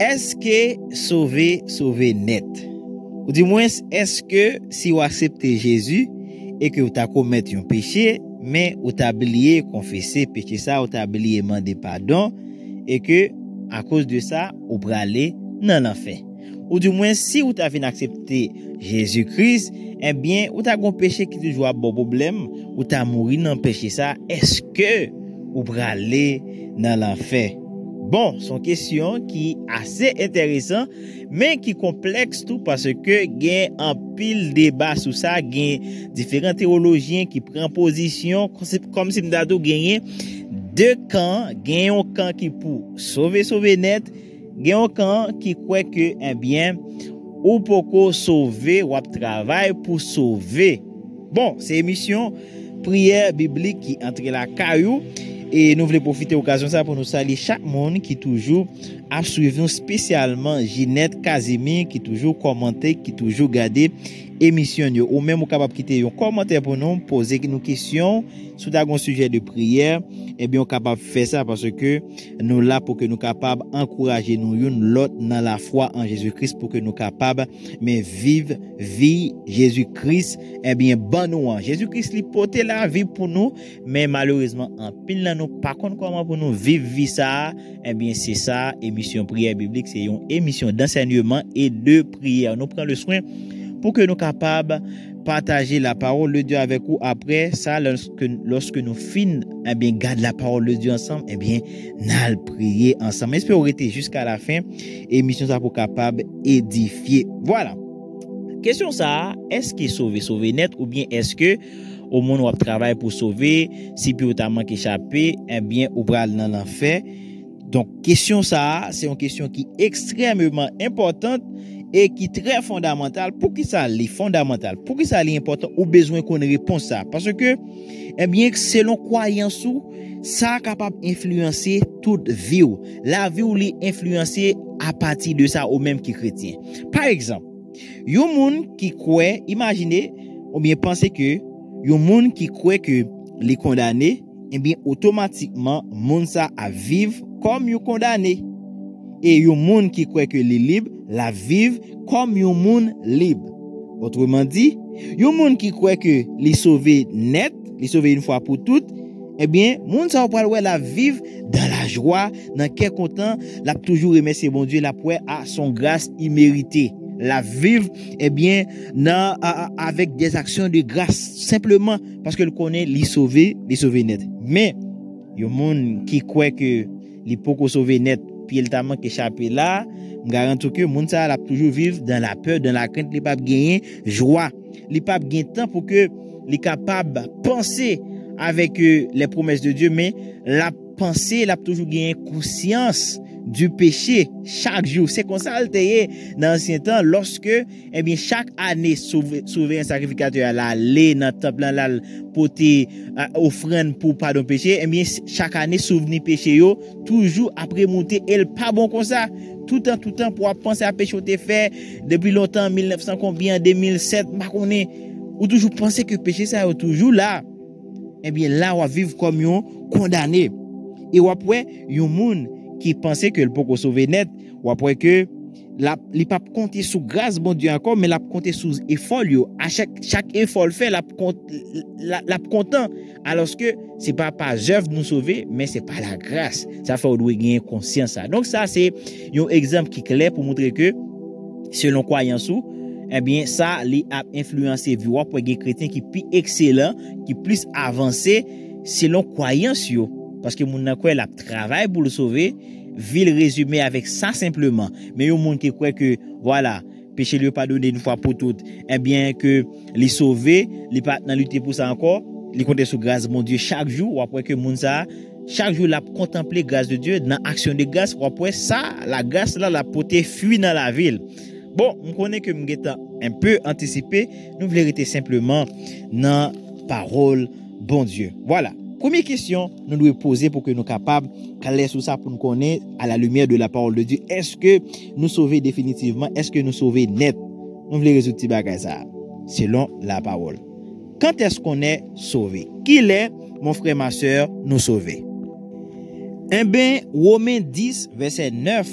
est-ce que sauver net? Ou du moins, est-ce que si vous acceptez Jésus et que vous avez commis un péché, mais vous avez oublié confesser péché ça, vous avez oublié demander pardon, et que à cause de ça, vous pouvez aller dans l'enfer? Ou du moins, si vous avez accepté Jésus-Christ, eh bien, vous avez un péché qui toujours un bon problème, vous avez mouru dans le péché ça, est-ce que vous pouvez aller dans l'enfer? Bon, c'est une question qui est assez intéressante, mais qui est complexe tout parce que il y a un pile débat sur ça, il y a différents théologiens qui prennent position, comme si nous avons gagné deux camps, il y a un camp qui pour sauver net, il y a un camp qui croit que, eh bien, ou pour sauver, ou travail pour sauver. Bon, c'est émission prière biblique qui entre la caillou. Et nous voulons profiter de l'occasion ça pour nous saluer chaque monde qui toujours a suivi, spécialement Ginette Casimir qui toujours commenté, qui toujours gardé émission ou même capable quitter un commentaire pour nous poser nos questions sur un sujet de prière. Et bien on capable faire ça parce que nous là pour que nous capable encourager nous l'autre dans la foi en Jésus-Christ pour que nous capable mais vivre vie Jésus-Christ. Et bien bon nous Jésus-Christ lui porter la vie pour nous, mais malheureusement en pile là nous pas connaît comment pour nous vivre vie ça. Et bien c'est ça émission prière biblique, c'est une émission d'enseignement et de prière. Nous prenons le soin pour que nous capables partager la parole de Dieu avec vous. Après ça, lorsque nous finissons, eh bien, garde la parole de Dieu ensemble, eh bien, nous prier ensemble. Espérons rester jusqu'à la fin. Émission ça pour capable édifier. Voilà. Question ça, est-ce que sauver net ou bien est-ce que au monde on travaille pour sauver, si puis autrement qu'échapper, eh bien, ou bral dans l'enfer. Donc, question ça, c'est une question qui est extrêmement importante et qui est très fondamentale. Pour qui ça est fondamental? Pour qui ça est important? Ou besoin qu'on réponde ça? Parce que, eh bien, selon croyance ou, ça est capable d'influencer toute vie ou. La vie ou est influencée à partir de ça ou même qui chrétien. Par exemple, yon moun qui croit, imaginez, ou bien pensez que, yon moun qui croit que les condamnés, eh bien, automatiquement, moun ça à vivre comme yon condamné. Et yon moun qui croit que les libres, la vivent comme yon moun libre. Autrement dit, yon moun qui croit que les sauver net, les sauver une fois pour toutes, eh bien, moun ça va la vivre dans la joie, dans quel content, la toujours remercier bon Dieu, la pour à son grâce imméritée. La vivre, eh bien, avec des actions de grâce, simplement parce que le connaît, les sauver net. Mais, yon moun qui croit que les poko sauver net, puis il t'a manqué échapper là, garantis que moun ça la toujours vivre dans la peur, dans la crainte, les pas gagner joie, les pas gagner temps pour que les capable penser avec les promesses de Dieu, mais la pensée la toujours gagner conscience du péché chaque jour. C'est comme ça dans l'ancien temps lorsque eh bien chaque année sauver un sacrificateur aller dans le temple là porter offrande pour pardon péché, eh bien chaque année souvenir péché yo toujours après monter et pas bon comme ça tout temps pour penser à péché te fait depuis longtemps 1900 combien 2007 pas connaît ou toujours penser que péché ça est toujours là. Eh bien là on va vivre comme un condamné et après yon moun qui pensait que le peut sauver net ou après que il pas compter sous grâce bon Dieu encore mais la compter sous effort à chaque effort fait la content alors que c'est pas par œuvre nous sauver mais c'est par la grâce ça fait doit gagner conscience ça. Donc ça c'est un exemple qui est clair pour montrer que selon croyance ou eh bien ça li a influencé vie pour des chrétiens qui plus excellent qui plus avancé selon croyance yo. Parce que moun nan kwa la travail pour le sauver, vil résumer avec ça simplement. Mais yon moun qui croit que voilà, péché lui pardonné une fois pour toutes, eh bien que les sauver, les pas dans lutter pour ça encore, les compter sur grâce mon Dieu chaque jour ou après que moun ça chaque jour la contempler grâce de Dieu dans action de grâce ou après ça la grâce là la porter fuit dans la ville. Bon, on connaît que m'geta un peu anticipé, nous voulons rester simplement dans parole bon Dieu. Voilà. Première question, nous devons poser pour que nous soyons capables de caler sur ça pour nous connaître à la lumière de la parole de Dieu. Est-ce que nous sauver définitivement? Est-ce que nous sauver net? Nous voulons résoudre petit bagage ça selon la parole. Quand est-ce qu'on est sauvé? Qui est, mon frère, ma soeur, nous sauver? Eh bien, Romains 10, verset 9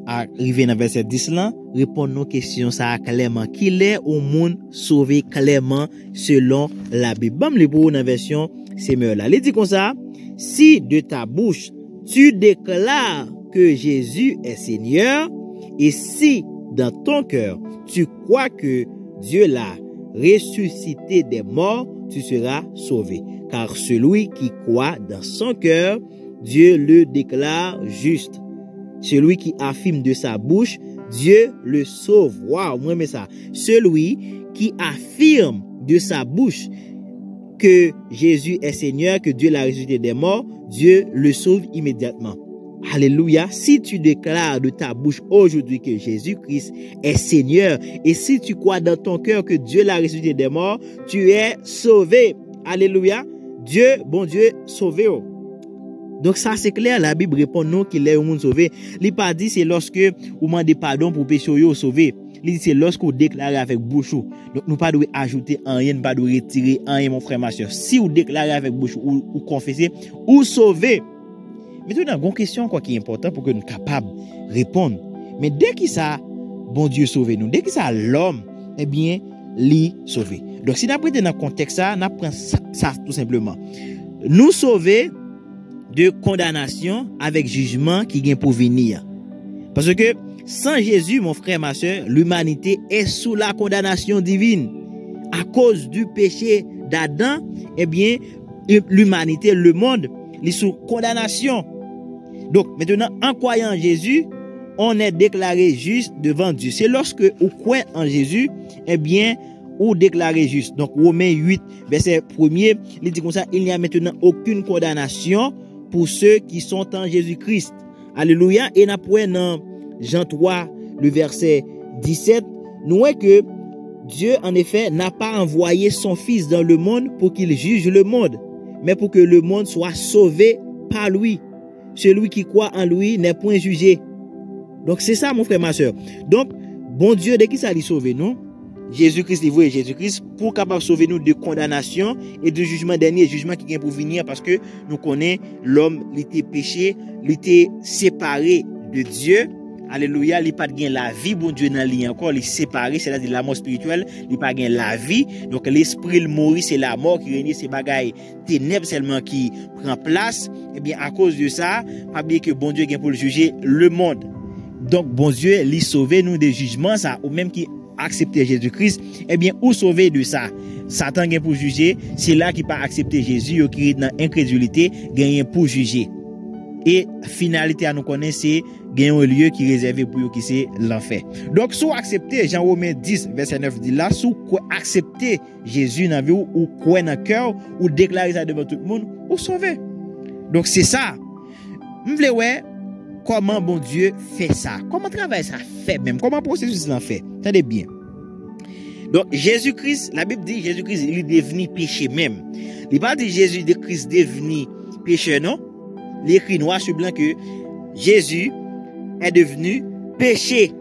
arrivé dans verset 10 là, répond nos questions ça clairement. Qu'il est au monde sauvé clairement selon la Bible. Bam le pour dans version Semeur là. Il dit comme ça, si de ta bouche tu déclares que Jésus est Seigneur et si dans ton cœur tu crois que Dieu l'a ressuscité des morts, tu seras sauvé. Car celui qui croit dans son cœur, Dieu le déclare juste. Celui qui affirme de sa bouche, Dieu le sauve. Waouh, moi mais ça. Celui qui affirme de sa bouche que Jésus est Seigneur, que Dieu l'a ressuscité des morts, Dieu le sauve immédiatement. Alléluia. Si tu déclares de ta bouche aujourd'hui que Jésus-Christ est Seigneur et si tu crois dans ton cœur que Dieu l'a ressuscité des morts, tu es sauvé. Alléluia. Dieu, bon Dieu, sauvé. Donc ça c'est clair, la Bible répond non qu'il est au monde sauvé. Il pas dit c'est lorsque vous demandez pardon pour péché yo sauvé. Il dit c'est lorsque vous déclarez avec bouche. Donc nous pas devons ajouter rien, pas de retirer rien mon frère ma soeur. Si vous déclarez avec bouche ou confessez ou sauvé. Maintenant, une question quoi qui est important pour que nous capables de répondre. Mais dès qu'il ça bon Dieu sauvé nous, dès qu'il ça l'homme, eh bien, lui sauvé. Donc si nous prenons dans le contexte ça, nous prenons ça tout simplement. Nous sauver de condamnation avec jugement qui vient pour venir. Parce que sans Jésus, mon frère, ma soeur, l'humanité est sous la condamnation divine. À cause du péché d'Adam, eh bien, l'humanité, le monde, est sous condamnation. Donc, maintenant, en croyant en Jésus, on est déclaré juste devant Dieu. C'est lorsque vous croyez en Jésus, eh bien, ou déclaré juste. Donc, Romains 8, verset 1er, il dit comme ça, il n'y a maintenant aucune condamnation pour ceux qui sont en Jésus-Christ. Alléluia. Et dans Jean 3, le verset 17, nous voyons que Dieu, en effet, n'a pas envoyé son Fils dans le monde pour qu'il juge le monde, mais pour que le monde soit sauvé par lui. Celui qui croit en lui n'est point jugé. Donc, c'est ça, mon frère, ma soeur. Donc, bon Dieu, dès qu'il s'agit de sauver nous, Jésus-Christ, il voit Jésus-Christ pour capable sauver nous de condamnation et de jugement dernier, jugement qui vient pour venir parce que nous connaissons l'homme, il était péché, il était séparé de Dieu. Alléluia, il pas gain la vie, bon Dieu dans lui encore, il séparé, c'est-à-dire la mort spirituelle, il pas gain la vie. Donc l'esprit le mourir, c'est la mort qui règne, c'est bagaille ténèbres seulement qui prend place. Et bien à cause de ça, pas oublier que bon Dieu gain pour le juger le monde. Donc bon Dieu lui sauver nous des jugements ça ou même qui accepter Jésus-Christ, eh bien, ou sauver de ça. Satan gagne pour juger, c'est là qui pas accepter Jésus, qui est dans incrédulité, gagne pour juger. Et finalité à nous connaître, c'est gagne un lieu qui est réservé pour eux qui c'est l'enfer. Donc, si vous acceptez, Jean Romains 10, verset 9 dit là, si vous acceptez Jésus dans la vie, ou croyez dans le cœur, ou déclarez ça devant tout le monde, vous sauvez. Donc, c'est ça. Vous voulez ouais, comment bon Dieu fait ça? Comment travail ça fait même? Comment processus ça fait? Attendez bien. Donc Jésus-Christ, la Bible dit Jésus-Christ il est devenu péché même. Il pas dit Jésus-Christ devenu péché non. Il écrit noir sur blanc que Jésus est devenu péché.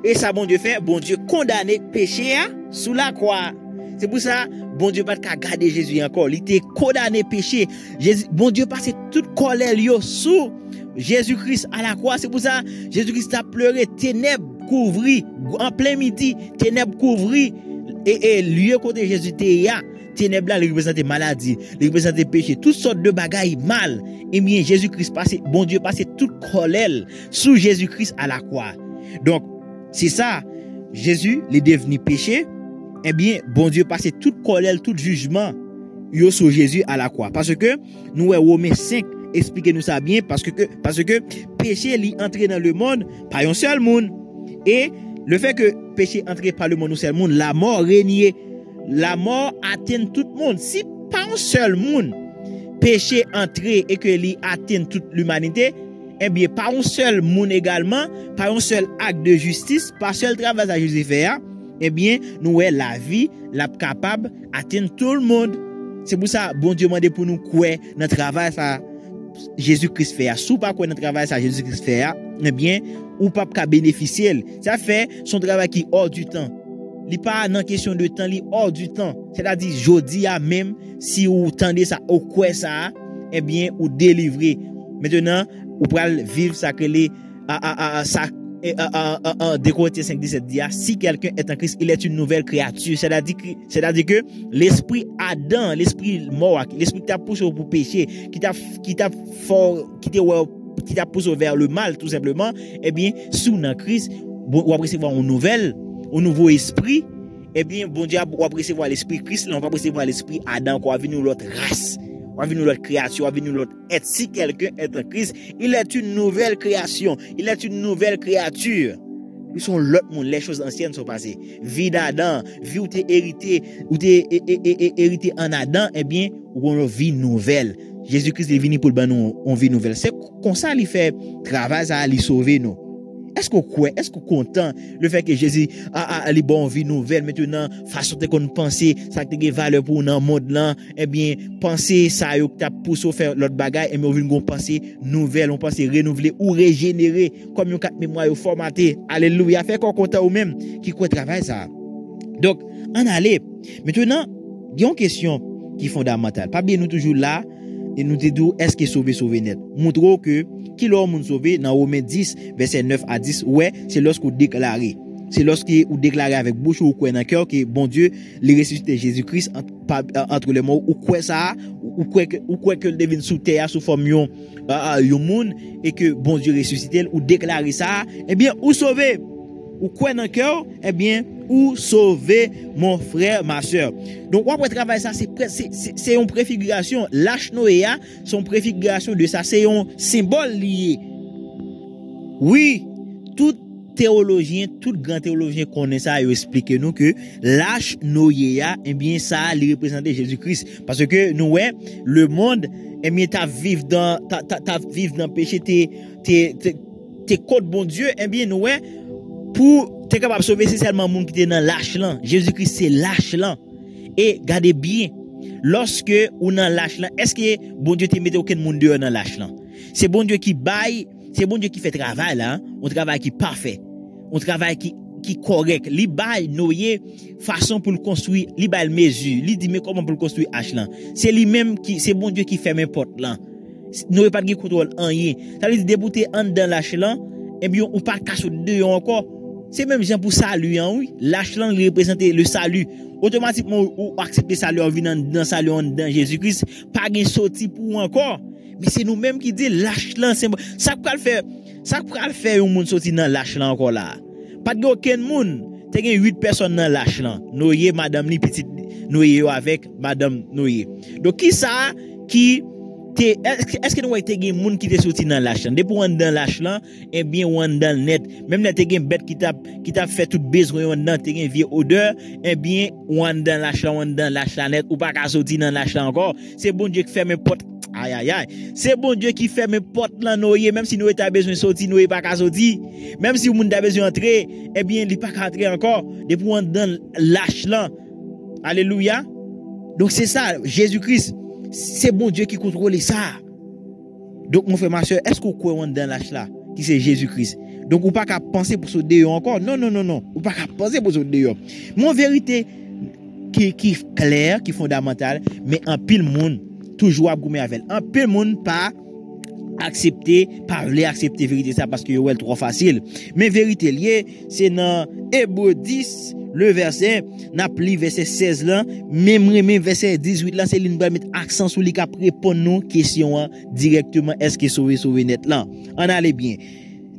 Et ça bon Dieu fait, bon Dieu condamné péché sous la croix. C'est pour ça bon Dieu pas qu'à garder Jésus encore, il était condamné péché. Jésus, bon Dieu passait toute colère sous Jésus-Christ à la croix. C'est pour ça Jésus-Christ a pleuré, ténèbres couvri en plein midi, ténèbres couvri et lieu côté Jésus était là. Ténèbres là, il représentait maladie, il représentait péché, toutes sortes de bagailles mal. Et bien Jésus-Christ passait, bon Dieu passait toute colère sous Jésus-Christ à la croix. Donc c'est ça, Jésus est devenu péché. Eh bien bon Dieu passait toute colère, tout jugement sur Jésus à la croix. Parce que nous Romains 5 expliquez-nous ça bien parce que péché est entré dans le monde par un seul monde. Et le fait que péché entré par le monde, seul monde, la mort régnait. La mort atteint tout le monde. Si pas un seul monde, péché entré et que lui atteint toute l'humanité, eh bien, par un seul monde également, par un seul acte de justice, par un seul travail à Jésus faire, eh bien, nous la vie, la capable atteindre tout le monde. C'est pour ça, bon Dieu m'a dit pour nous quoi notre travail ça Jésus-Christ fait. Si pas quoi notre travail ça Jésus-Christ fait, eh bien, ou pas qu'à bénéficier. Ça fait son travail qui hors du temps. Il pas dans question de temps, il hors du temps. C'est-à-dire jodi a même si vous tendez ça au quoi ça, eh bien, ou délivrer. Maintenant, vous pouvez vivre ça que les ça en 2 Corinthiens 5:17 dit, si quelqu'un est en Christ, il est une nouvelle créature. C'est-à-dire que l'esprit Adam, l'esprit mort, l'esprit qui t'a poussé pour pécher, qui t'a poussé vers le mal, tout simplement, eh bien, sous dans Christ, on va recevoir une nouvelle, un nouveau esprit. Eh bien, bon Dieu, on va recevoir l'esprit Christ, on va recevoir l'esprit Adam, on va venir l'autre race. On va venir l'autre créature, on va venir l'autre être. Si quelqu'un est en Christ, il est une nouvelle création. Il est une nouvelle créature. Ils sont l'autre monde, les choses anciennes sont passées. Vie d'Adam, vie où t'es hérité en Adam, eh bien, ou on vie nouvelle. Jésus-Christ est venu pour nous une vie nouvelle. C'est comme ça qu'il fait travail, ça lui sauver nous. Est-ce qu'on croit, est-ce qu'on content le fait que Jésus a les bonnes vie nouvelle maintenant, façon de qu'on pense, ça qui a valeur pour dans monde là, eh bien, penser ça yo t'a poussé faire l'autre bagaille et mais on vient penser nouvelle, on pense renouveler ou régénérer comme yon quatre mémoire yo formaté. Alléluia, fait qu'on content ou même qui croit travail ça. Donc, on allait. Maintenant, il y a une question qui est fondamentale. Pas bien nous toujours là et nous te disons est-ce que sauver net. Montrons que qui l'a sauvé dans Romains 10 verset 9 à 10 ouais, c'est lorsque vous déclarez. C'est lorsque vous déclarez avec bouche ou croyez dans cœur que bon Dieu les ressuscité Jésus-Christ entre les morts ou croyez ça ou croyez que le devine sous terre sous forme yon monde et que bon Dieu ressuscité ou déclarer ça, eh bien ou sauver. Ou croyez dans cœur, eh bien ou sauver mon frère, ma soeur. Donc, on va travailler ça, c'est une préfiguration. L'Arche Noé, c'est une préfiguration de ça, c'est un symbole lié. Oui, tout théologien, tout grand théologien connaît ça, il explique nous que l'Arche Noé, eh bien, ça, il représente Jésus-Christ. Parce que, nous, ouais, le monde, eh bien, t'as vivre dans le péché, t'es contre bon Dieu, eh bien, nous, ouais, pour t'es capable de sauver, c'est seulement le monde qui est dans l'âge là. Jésus-Christ, c'est l'âge là. Et gardez bien, lorsque ou dans l'âge là, est-ce que bon Dieu te mette aucun monde dehors dans l'âge là? C'est bon Dieu qui baille, c'est bon Dieu qui fait travail là, hein? Un travail qui parfait, un travail qui correct. Li baille Noé façon pour le construire, li baille mesure, li dit mais comment pour le construire l'âge là? C'est lui-même qui, c'est bon Dieu qui fait mes portes là. Noé pas de contrôle en rien. Ça veut dire débouter en dans l'âge là, et bien on pas cacher dehors encore. C'est même gens pour salut, hein, oui. L'âge là représente le salut. Automatiquement, ou accepter salut en venant dans salut dans Jésus-Christ, pas de sorti pour encore. Mais c'est nous-mêmes qui dit l'âge là, c'est ça peut le faire un monde sorti dans l'âge là encore là. Pas de aucun monde. T'as 8 personnes dans l'âge là. Noé, madame ni petite Noé avec madame Noé. Donc qui ça qui est-ce que nous avons des gens qui sont sortis dans l'âge là? Depuis on dans l'âge là, eh bien on dans le net. Même là, tu as des bêtes qui t'a fait tout besoin dans tu as une vieille odeur, eh bien on dans l'âge là, on dans l'âge là net ou pas qu'à sortir dans l'âge là encore. C'est bon Dieu qui fait mes portes. Aïe aïe aïe. C'est bon Dieu qui fait mes portes là Noé, même si nous avons besoin de sortir, nous pas qu'à sortir. Même si vous avez besoin d'entrer, eh bien il pas qu'à entrer encore. Depuis on dans l'âge là. Alléluia. Donc c'est ça, Jésus-Christ. C'est bon Dieu qui contrôle ça. Donc, mon frère, ma soeur, est-ce que vous croyez dans l'âge là, qui c'est Jésus-Christ? Donc, vous pas qu'à penser pour ce dehors encore. Non. Vous pas qu'à penser pour ce dehors. Mon vérité qui est claire, qui est fondamentale, mais en pile monde, toujours à gommer avec. En pile monde, pas accepter, parler, accepter vérité ça parce que c'est trop facile. Mais vérité liée, c'est dans Hébreux 10, le verset, n'a pris verset 16 là, même verset 18 là, c'est l'une va mettre accent sur les cap répondre nos questions directement, est-ce que sauver net là. On allait bien.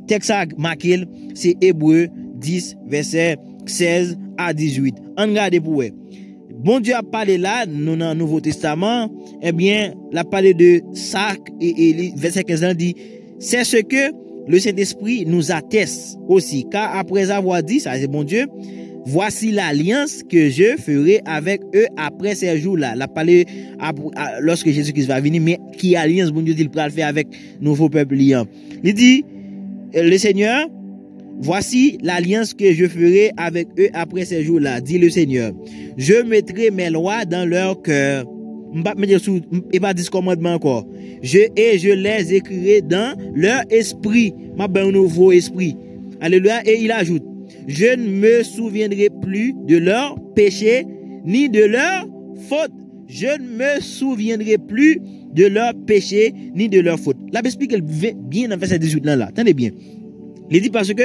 Texte à marqué, c'est Hébreux 10 verset 16 à 18. On regarde pour vous. Bon Dieu a parlé là, nous dans le Nouveau Testament, eh bien, il a parlé de ça, et verset 15 là dit, c'est ce que le Saint-Esprit nous atteste aussi, car après avoir dit, ça c'est bon Dieu, voici l'alliance que je ferai avec eux après ces jours-là. Il a parlé lorsque Jésus-Christ va venir, mais qui alliance, bon Dieu, il va le faire avec nouveau peuple liant. Il dit, le Seigneur, voici l'alliance que je ferai avec eux après ces jours-là, dit le Seigneur. Je mettrai mes lois dans leur cœur. Et pas 10 commandements encore. Je les écrirai dans leur esprit. Un nouveau esprit. Alléluia. Et il ajoute, je ne me souviendrai plus de leur péché, ni de leur faute. Je ne me souviendrai plus de leur péché, ni de leur faute. La explique bien dans verset 18 là. Attendez bien. Il dit parce que,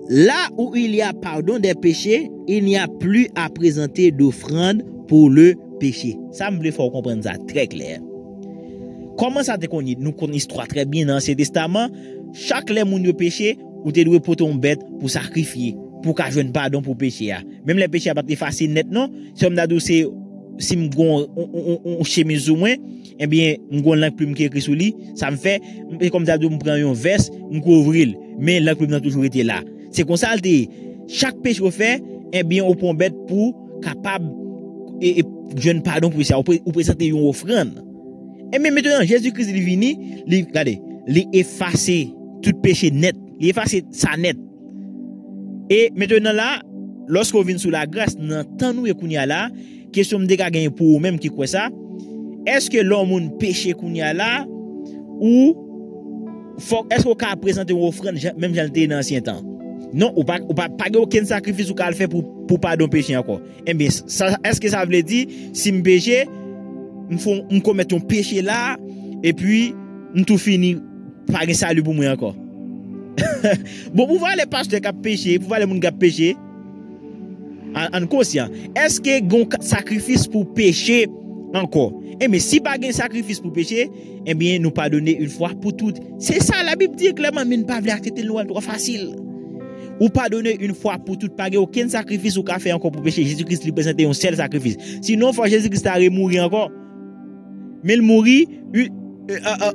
là où il y a pardon des péchés, il n'y a plus à présenter d'offrande pour le péché. Ça me voulait faire comprendre ça très clair. Comment ça te connaît? Nous connaissons l'histoire très bien dans l'Ancien Testament. Chaque les moun yo péché, ou te doit porter un bête pour sacrifier, pour qu'à jeune pardon pour péché. Même les péchés pas facile net non. Si on a c'est si m'gon on chemise ou moins, eh bien m'gon langue plume qui écrit sous lui, ça me fait comme ça me prend un verse, m'couvrir, mais langue plume n'a toujours été là. C'est comme ça chaque péché qu'on fait, eh bien on prend bête pour capable et jeune pardon pour ça, ou présenter une offrande. Et mais maintenant Jésus-Christ est venu, regardez, il effacer tout péché net, il effacer ça net. Et maintenant là, lorsqu'on vient sous la grâce, dans temps nous kounya là, question de gagner pour même qui quoi ça, est-ce que l'homme péché kounya là ou est-ce qu'on peut présenter une offrande même j'en étais dans l'ancien temps? Non, ou pas aucun sacrifice ou qu'à le faire pour pardon péché encore. Eh bien ça, est-ce que ça veut dire si me péché, me commettre un péché là et puis me tout fini par un salut pour moi encore. Bon, pour voir les pasteurs qui ont péché, pour voir les gens qui ont péché, en conscient, est-ce que y a un sacrifice pour pécher encore? Eh mais si pas un sacrifice pour pécher, eh bien nous pardonner une fois pour toutes. C'est ça la Bible dit clairement, mais ne pas accepter le trop facile. Ou pardonner une fois pour toutes, pas aucun sacrifice ou qu'a fait encore pour pécher. Jésus-Christ lui présentait un seul sacrifice. Sinon, faut Jésus-Christ a mourir encore. Mais il mourit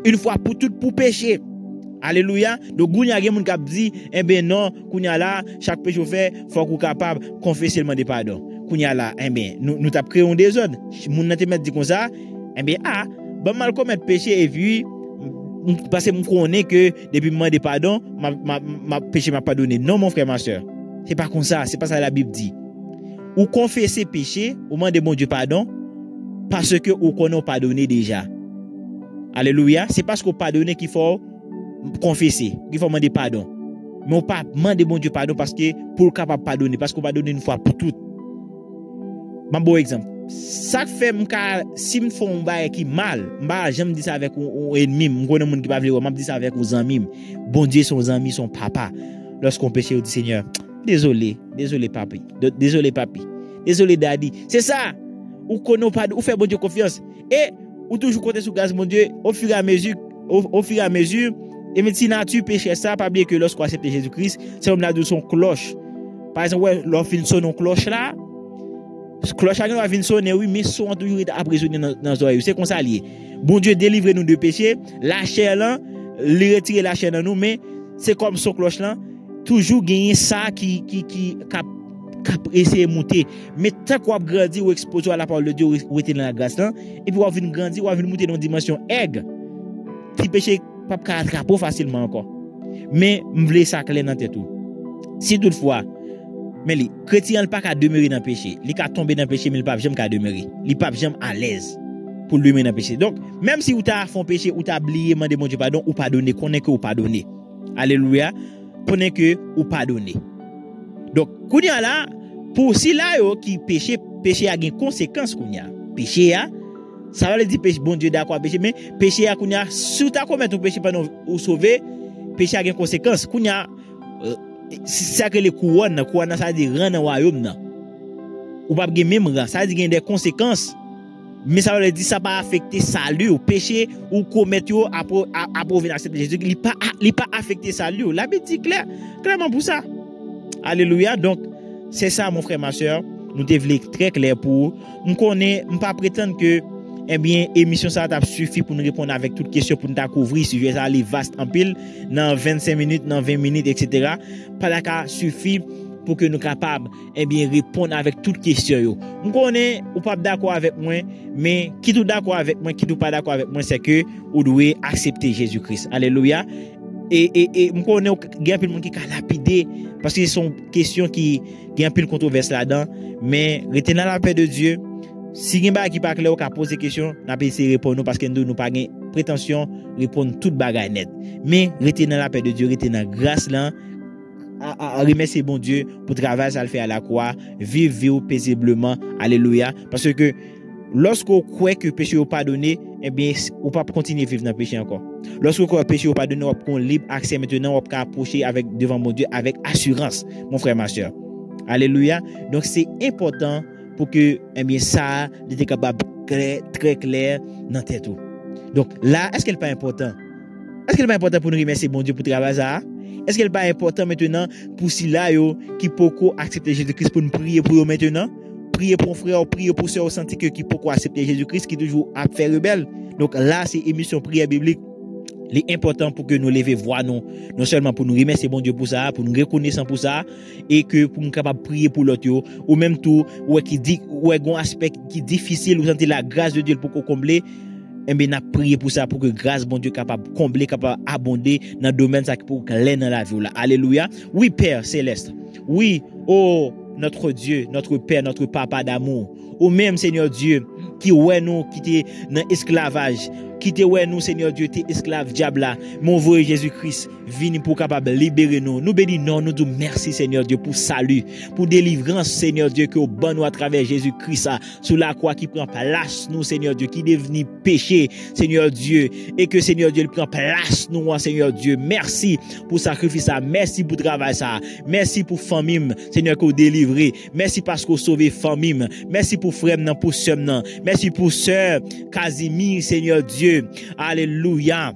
une fois pour toutes pour pécher. Alléluia. Donc, gounya gen moun k'ap dit, eh ben non, kounya là, chaque péché fait, faut qu'on capable confesser le demander pardon. Kounya là, eh ben, nous t'a créé un désordre. Moun nan te met dit comme ça, eh ben, bon mal commettre péché et puis, parce que je connais que depuis me demander pardon, ma péché m'a pardonné. Non, mon frère, ma soeur. C'est pas comme ça, c'est pas ça la Bible dit. Ou confesser péché, ou demander bon Dieu pardon, parce que ou connaît pardonné déjà. Alléluia. C'est parce qu'on pardonne qu'il faut confesser, il faut demander pardon. Mais on pas demander bon Dieu pardon parce que pour capable pardonner, parce qu'on pardonne une fois pour toutes. Un bon exemple. Ça fait si me font un bail qui mal, j'aime dire ça avec un ennemi, je connais monde qui pas vle, m'a dit ça avec un ami. Bon Dieu son ami, son papa. Lorsqu'on péche, on dit Seigneur, désolé papi. Désolé daddy. C'est ça. Ou connaît pas ou fait bon Dieu confiance et ou toujours compter sur grâce mon Dieu au fur et à mesure et même si nature péché ça pas oublier que lorsqu'on accepte Jésus-Christ c'est comme la de son cloche par exemple ouais lorsqu'il sonne une cloche là cloche là va venir sonner oui mais son toujours emprisonné dans nos oreilles c'est comme ça lié bon Dieu délivre nous de péché la chair là lui retirer la chair dans nous mais c'est comme son cloche là toujours gagner ça qui essayer de monter mais tant qu'on grandit ou exposer à la parole de Dieu ou était dans la grâce là et puis on va grandir on va monter dans une dimension aigre qui péché pas attraper facilement encore mais me voulais ça clair dans tête tout si toutefois mais les chrétiens ne pas qu'à demeurer dans le péché il qu'à tomber dans le péché mais il pas jamais qu'à demeurer il pas jamais à l'aise pour demeurer dans le péché donc même si ou t'a fait péché ou t'a oublié demander bon Dieu pardon ou pardonner connaît que ou pardonner alléluia connaît que ou pardonner. Donc, kounya là, pour si là yo qui péché a une conséquence kounya. Péché a, ça veut dire péché bon Dieu d'accord péché mais péché a kounya si tu as commis un péché pendant ou sauver, péché a une conséquence. Kounya c'est ça que les couronnes ça veut dire rendre royaume nan. Ou pas gen même rang, ça veut dire gen des conséquences. Mais ça veut dire ça pas affecter salut ou péché ou commettre yo après venir accepter Jésus, il pas affecter salut. La Bible dit clairement pour ça. Alléluia. Donc, c'est ça, mon frère, ma soeur. Nous devons très clair pour. Nous connaissons, nous pas prétendre que, eh bien, émission ça t'a suffi pour nous répondre avec toutes questions pour nous couvrir. Si je vais aller vaste en pile, dans 25 minutes, dans 20 minutes, etc. Pas d'accord suffit pour que nous capables, eh bien, répondre avec toutes questions. Yo. Nous connaissons, ou pas d'accord avec moi, mais qui tout d'accord avec moi, qui tout pas d'accord avec moi, c'est que vous devez accepter Jésus-Christ. Alléluia. Et nous connaissons qu'il y a un peu de monde qui a lapidé parce que ce sont questions qui ont un peu de controverse là-dedans. Mais retenez la paix de Dieu. Si vous avez qui pas clair ou qui pose des questions, nous allons essayer de répondre parce que nous n'avons pas de prétention de répondre toute bagaille net. Mais retenez la paix de Dieu, retenez la grâce là. À remercier bon Dieu pour travailler ça le faire à la croix, vivre paisiblement. Alléluia. Parce que lorsqu'on croit que péché est pardonné, eh bien, on peut pas continuer à vivre dans le péché encore. Lorsqu'on croit que péché est pardonné, on a libre accès maintenant, on peut approcher devant mon Dieu avec assurance, mon frère, ma soeur. Alléluia. Donc, c'est important pour que, eh bien, ça, était capable très clair dans tête. Donc, là, est-ce qu'elle n'est pas important? Est-ce qu'elle n'est pas important pour nous remercier bon Dieu pour travailler ça? Est-ce qu'elle n'est pas important maintenant pour si là, qui peut accepter Jésus-Christ pour nous prier pour eux maintenant? Prier pour frère, prier pour soeur, sentir que qui peut accepter Jésus-Christ qui toujours a fait rebelle. Donc là, c'est émission prière biblique. C'est important pour que nous levions voix non seulement pour nous remercier bon Dieu pour ça, pour nous reconnaître pour ça, et que pour nous capable prier pour l'autre, ou même tout, ou qui dit, ou un aspect qui est difficile, ou sentir la grâce de Dieu pour qu'on comble. Et bien, on a prié pour ça, pour que grâce, bon Dieu, capable de combler, capable d'abonder dans le domaine ça pour qu'elle dans la vie. Là. Alléluia. Oui, Père céleste. Oui, oh, notre Dieu, notre Père, notre Papa d'amour. Ou même, Seigneur Dieu, qui ouais nous, qui était dans l'esclavage, qui était ouais nous, Seigneur Dieu, t'es esclave diable là. Mon vrai Jésus-Christ, vini pour capable libérer nous. Nous bénissons, nous disons merci, Seigneur Dieu, pour salut, pour délivrance, Seigneur Dieu, que au bon nous à travers Jésus-Christ, sous la croix qui prend place nous, Seigneur Dieu, qui est devenu péché, Seigneur Dieu, et que Seigneur Dieu, il prend place nous, Seigneur Dieu. Merci pour sacrifice ça, merci pour travail ça, merci pour famille, Seigneur, que vous délivrez, merci parce que vous sauvez famille, merci pour frère, pour sœur, merci pour sœur Casimir, Seigneur Dieu, alléluia.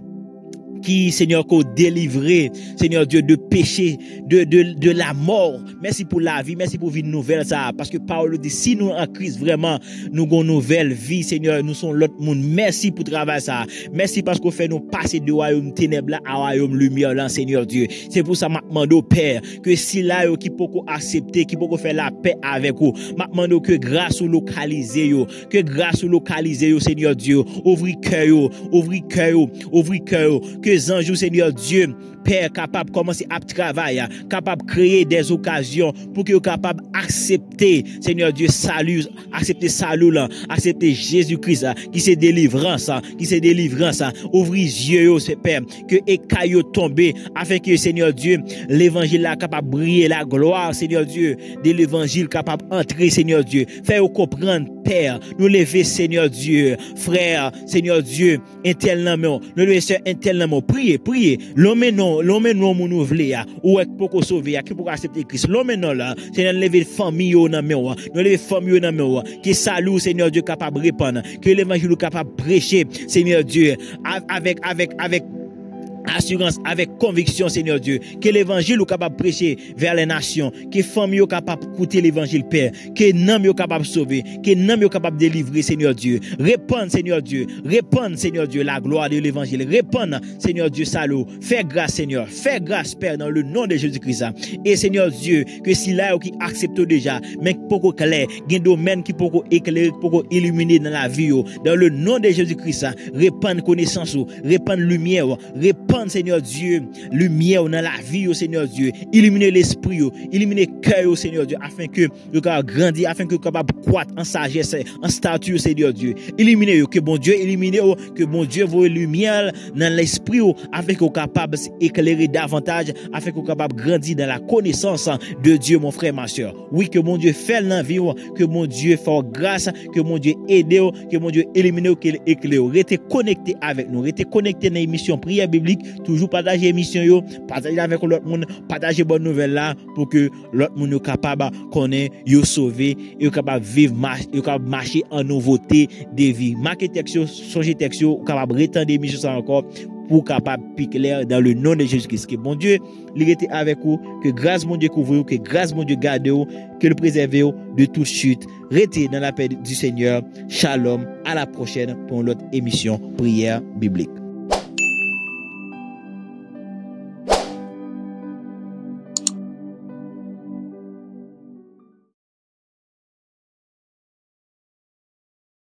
Qui, Seigneur, qu'on délivré, Seigneur Dieu, de péché, de la mort. Merci pour la vie, merci pour vie nouvelle, ça. Parce que Paul dit, si nous en Christ, vraiment, nous avons une nouvelle vie, Seigneur, nous sommes l'autre monde. Merci pour travailler ça. Merci parce qu'on fait nous passer de royaume ténèbres à royaume lumière, là, Seigneur Dieu. C'est pour ça, je demande au Père, que si là, qui peut accepter, qui peut faire la paix avec vous, je demande que grâce ou localiser, Seigneur Dieu, ouvrir cœur, que les anges, Seigneur Dieu, Père, capable de commencer à travailler, capable de créer des occasions pour que vous capable d'accepter, Seigneur Dieu, accepter salut, accepter Jésus-Christ, qui c'est délivrance, ouvrir les yeux, Père, que écailles tomber, afin que, Seigneur Dieu, l'évangile là capable de briller, la gloire, Seigneur Dieu, de l'évangile capable d'entrer, Seigneur Dieu, faire comprendre, Père, nous lever, Seigneur Dieu, frère, Seigneur Dieu, intellement, nous lever, sœur, intellement, priez, l'homme non, nous voulons, ou est pour sauver, qui pour accepter Christ, l'homme non là, Seigneur, lever famille, nous lever famille, qui salut, Seigneur Dieu, capable de répondre, que l'évangile capable de prêcher, Seigneur Dieu, avec assurance, avec conviction, Seigneur Dieu, que l'évangile est capable de prêcher vers les nations, que famille est capable d'écouter l'évangile, Père, que nam est capable de sauver, que nam est capable de délivrer, Seigneur Dieu. Répandre, Seigneur Dieu, la gloire de l'évangile. Répandre, Seigneur Dieu, salut. Fais grâce, Seigneur. Fais grâce, Père, dans le nom de Jésus-Christ. Et Seigneur Dieu, que si là, qui accepte déjà, mais pour clair, il y a un domaine qui peut éclairer, pour illuminer dans la vie, dans le nom de Jésus-Christ, répandre connaissance, répandre lumière, répandre, Seigneur Dieu, lumière dans la vie, Seigneur Dieu, illuminer l'esprit, illuminer le cœur, Seigneur Dieu, afin que vous grandir, afin que vous capable croître en sagesse, en stature, Seigneur Dieu. Illuminer que bon Dieu, que bon Dieu voit lumière dans l'esprit, afin que vous capable éclairer davantage, afin que vous capable grandir dans la connaissance de Dieu, mon frère, ma soeur. Oui, que mon Dieu fait dans la vie, que mon Dieu fait grâce, que mon Dieu aide, que mon Dieu élimine, qu'il éclaire. Restez connecté avec nous, restez connecté dans l'émission prière biblique. Toujours partager l'émission, partager avec l'autre monde, partager bonne nouvelle là pour que l'autre monde soit capable de connaître, de sauver, et capable de vivre, capable marcher en nouveauté de vie. Marquez texte, songez texte, capable de retendre l'émission ça encore pour capable piquer l'air dans le nom de Jésus-Christ. Que bon Dieu, il était avec vous, que grâce mon Dieu couvre vous, que grâce mon Dieu garde vous, que le préserve de toute chute. Restez dans la paix du Seigneur. Shalom. À la prochaine pour l'autre émission prière biblique.